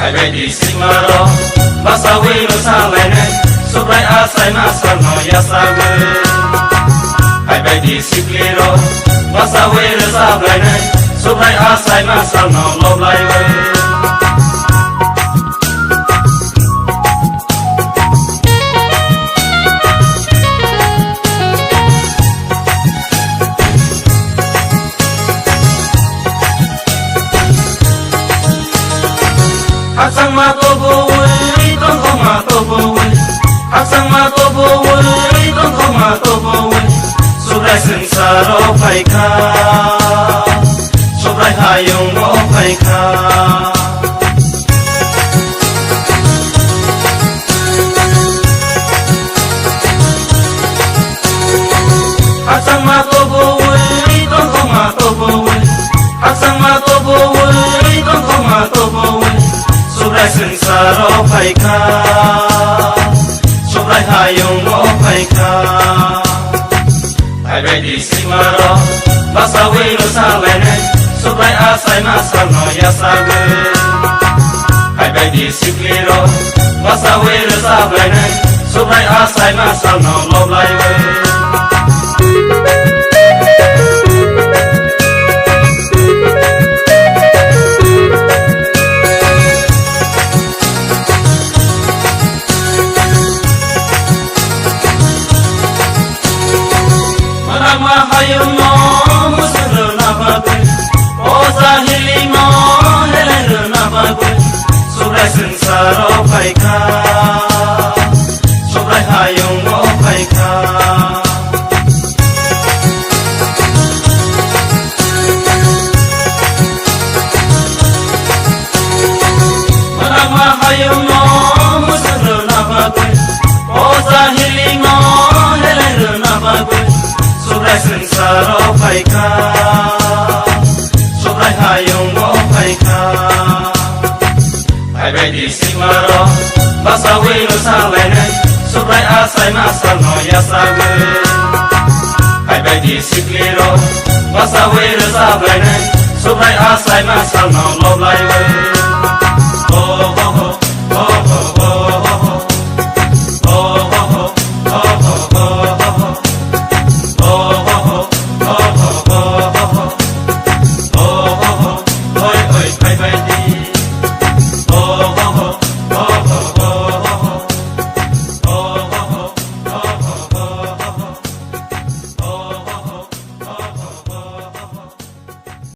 Phai bay đi Siklarok Basa we no sa lai ne Subrai asai ma sa no ya sa ge Phai bay đi Siklarok Basa we no sa lai ne Subrai asai ma sa no lo lai we Sang ma to bo we con không ma to bo we sang ma to bo we con không ma to bo we Subrai sừng sa ro phai kha Subrai hayong ro phai kha sang ma to bo we con không ma to bo we sang ma to bo we con không ma to bo we Subrai sừng sa ro phai kha Subrai hayong ro phai kha Phai bay đi Siklarok Basa we no sa lai ne Subrai asai ma sa no ya sa ge Phai bay đi Siklarok Basa we no sa lai ne Subrai asai ma sa no lo lai we ma hayong no musro na bagwe oza hili mo hele na bagwe Subrai sừng sa ro phai kha Subrai hayong ro phai kha ma hayong no musro na bagwe oza hili mo hele na bagwe Subrai sừng sa ro phai kha Subrai hayong ro phai kha Phai bay đi Siklarok Basa we no sa lai ne Subrai asai ma sa no ya sa ge Phai bay đi Siklarok Basa we no sa lai ne Subrai asai ma sa no lo lai we